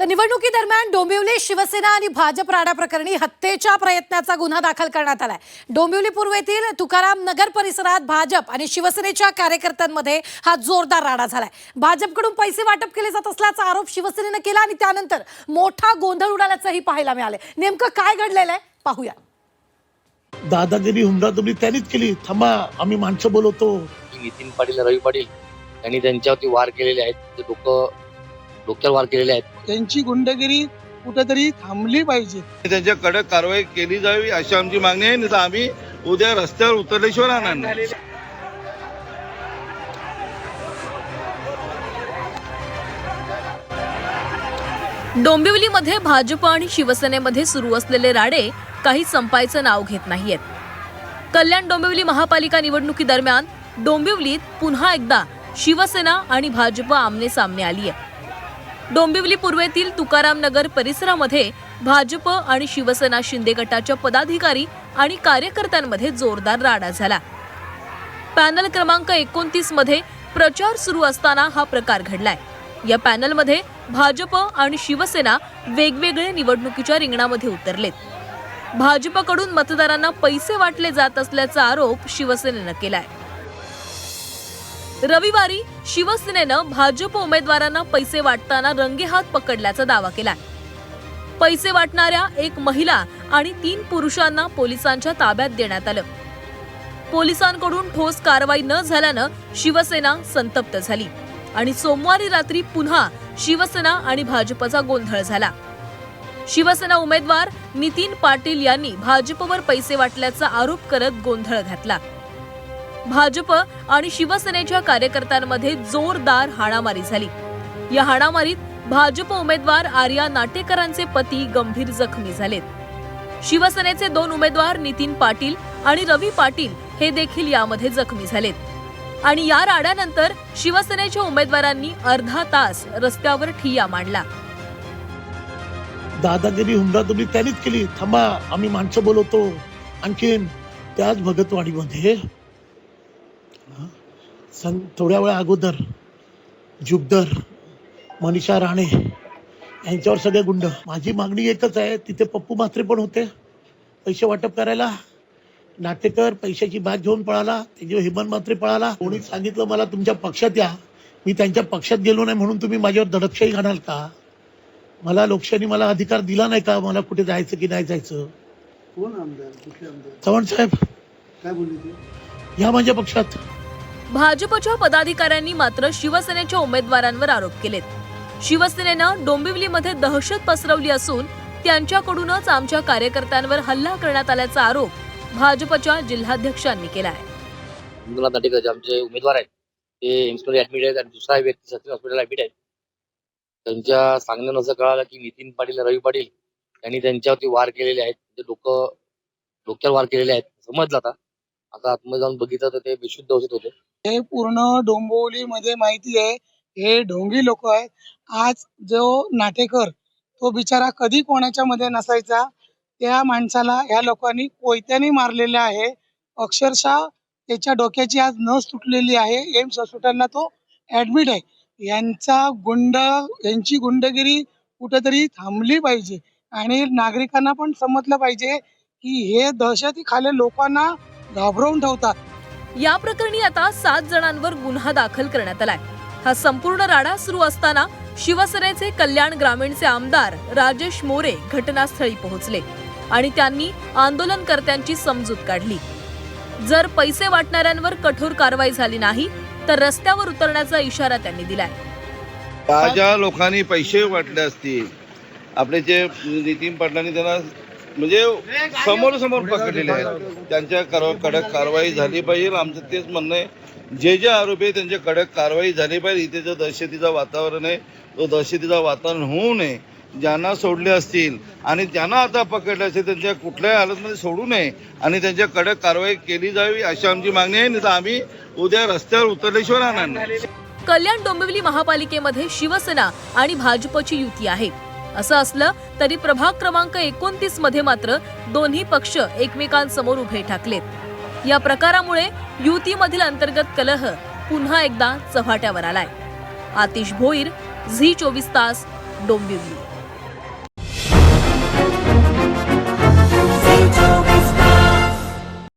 तर निवडणुकीदरम्यान डोंबिवली शिवसेना आणि भाजप राडा प्रकरणी हत्येच्या प्रयत्नाचा गुन्हा दाखल करण्यात आलाय। डोंबिवली पूर्व येथील तुकाराम नगर परिसरात भाजप आणि शिवसेनेच्या कार्यकर्त्यांमध्ये हा जोरदार राडा झालाय। भाजपकडून पैसे वाटप केले जात असल्याचा आरोप शिवसेनेने केला आणि त्यानंतर मोठा गोंधळ उडाल्याचंही पाहायला मिळाले। नेमकं काय घडलेलं आहे पाहूया। दादागिरी हुंडाबंदी त्यांनीच केली। थांबा, आम्ही माणसं बोलवतो। नितीन पाटील रवी पाटील यांनी त्यांच्यावरती वार केलेले आहेत। डोक्यावर वार केलेले आहेत। त्यांची गुंडगिरी कुठेतरी थांबली पाहिजे। त्यांच्या कडक कारवाई केली जावी अशी आमची मागणी आहे। नाही आम्ही उद्या रस्त्यावर उतरल्याशिवाय राहणार नाही। डोंबिवलीमध्ये भाजप आणि शिवसेनेमध्ये सुरू असलेले राडे काही संपायचं नाव घेत नाहीयेत। कल्याण डोंबिवली महापालिका निवडणुकीदरम्यान डोंबिवलीत पुन्हा एकदा शिवसेना आणि भाजप आमने सामने आली आहे। डोंबिवली पूर्वेतील तुकाराम नगर परिसरामध्ये भाजप आणि शिवसेना शिंदे गटाच्या पदाधिकारी आणि कार्यकर्त्यांमध्ये जोरदार राडा झाला। पॅनल क्रमांक 29 मध्ये प्रचार सुरू असताना हा प्रकार घडलाय। या पॅनलमध्ये भाजप आणि शिवसेना वेगवेगळे निवडणुकीच्या रिंगणामध्ये उतरलेत। भाजपकडून मतदारांना पैसे वाटले जात असल्याचा आरोप शिवसेनेनं केलाय। रविवारी शिवसेनेनं भाजप उमेदवारांना पैसे वाटताना रंगेहात पकडल्याचा दावा केलाय। पैसे वाटणाऱ्या एक महिला आणि 3 पुरुषांना पोलिसांच्या ताब्यात देण्यात आलं। पोलिसांकडून ठोस कारवाई न झाल्यानं शिवसेना संतप्त झाली आणि सोमवारी रात्री पुन्हा शिवसेना आणि भाजपचा गोंधळ झाला। शिवसेना उमेदवार नितीन पाटील यांनी भाजपवर पैसे वाटल्याचा आरोप करत गोंधळ घातला। भाजप आणि शिवसेनेच्या कार्यकर्त्यांमध्ये जोरदार हाणामारी झाली। या हाणामारीत भाजप उमेदवार आर्या नाटेकरांचे पती गंभीर जखमी झालेत। शिवसेनेचे 2 उमेदवार नितीन पाटील आणि रवी पाटील हे देखील यामध्ये जखमी झालेत आणि या राड्यानंतर शिवसेनेच्या उमेदवारांनी अर्धा तास रस्त्यावर ठिय्या मांडला। दादागिरी हुंडाबंदी त्यांनीच केली। थांबा, आम्ही माणसं बोलवतो। आणखीन त्याच भगतवाडीमध्ये थोड्या वेळा अगोदर जुगदर मनीषा राणे यांच्यावर सगळे गुंड। माझी मागणी एकच आहे, तिथे पप्पू म्हात्रे पण होते पैसे वाटप करायला। नाटेकर पैशाची बॅग घेऊन पळाला, त्याच्यावर हेमंत म्हात्रे पळाला। कोणी सांगितलं मला तुमच्या पक्षात या, मी त्यांच्या पक्षात गेलो नाही म्हणून तुम्ही माझ्यावर दडपशाही घालाल का? मला लोकशाही मला अधिकार दिला नाही का मला कुठे जायचं की नाही जायचं? कोण आमदार, कुठले आमदार? चव्हाण साहेब काय बोलले ते? या माझ्या पक्षात। भाजपच्या पदाधिकाऱ्यांनी मात्र शिवसेनेच्या उमेदवारांवर आरोप केलेत। शिवसेनेनं डोंबिवलीमध्ये दहशत पसरवली असून त्यांच्याकडूनच आमच्या कार्यकर्त्यांवर हल्ला करण्यात आल्याचा आरोप भाजपच्या जिल्हाध्यक्षांनी केलाय। इंदुनाथ नाटेकर आमचे उमेदवार आहेत, ते एम्समध्ये ऍडमिट आहेत आणि दुसरा व्यक्ती सचिन हॉस्पिटलला ऍडमिट आहे। त्यांच्या सांगण्यानं असं कळालं की नितीन पाटील रवी पाटील यांनी त्यांच्यावरती वार केलेले आहेत। डोक्यावर वार केलेले आहेत समजलं। आता आतमध्ये जाऊन बघितलं तर ते बेशुद्ध अवस्थेत होते। हे पूर्ण डोंबिवलीमध्ये माहिती आहे, हे ढोंगी लोक आहेत। आज जो नाटेकर तो बिचारा कधी कोणाच्या मध्ये नसायचा, त्या माणसाला ह्या लोकांनी कोयत्याने मारलेले आहे। अक्षरशः त्याच्या डोक्याची आज नस तुटलेली आहे। एम्स हॉस्पिटलला तो ऍडमिट आहे। यांची गुंडगिरी कुठेतरी थांबली पाहिजे आणि नागरिकांना पण समजलं पाहिजे की हे दहशतीखाली लोकांना घाबरवून ठेवतात। या प्रकरणी आता 7 जणांवर गुन्हा दाखल करण्यात आलाय। हा संपूर्ण राडा सुरू असताना शिवसेनेचे कल्याण ग्रामीणचे आमदार राजेश मोरे घटनास्थळी पोहोचले आणि त्यांनी आंदोलनकर्त्यांची समजूत काढली। जर पैसे वाटणाऱ्यांवर कठोर कारवाई झाली नाही तर रस्त्यावर उतरण्याचा इशारा त्यांनी दिलाय। ज्या लोकांनी पैसे वाटले असतील, आपले जे नितीन पाटलांनी त्यांना म्हणजे समोर पकडलेले आहेत, त्यांच्या कडक कारवाई झाली पाहिजे। आमचं तेच म्हणणं आहे, जे आरोपी आहेत त्यांच्या कडक कारवाई झाली पाहिजे। इथे जो दहशतीचं वातावरण आहे तो दहशतीचं वातावरण होऊ नये। ज्यांना सोडले असतील आणि ज्यांना आता पकडले असेल त्यांच्या कुठल्याही हालतमध्ये सोडू नये आणि त्यांच्या कडक कारवाई केली जावी अशी आमची मागणी आहे। नाही आम्ही उद्या रस्त्यावर उतरल्याशिवाय राहणार नाही। कल्याण डोंबिवली महापालिकेमध्ये शिवसेना आणि भाजपची युती आहे। असं असलं तरी प्रभाग क्रमांक 29 मध्ये मात्र दोन्ही पक्ष एकमेकांसमोर उभे ठाकलेत। या प्रकारामुळे युतीमधील अंतर्गत कलह पुन्हा एकदा चव्हाट्यावर आलाय। आतिश भोईर, झी 24 तास, डोंबिवली।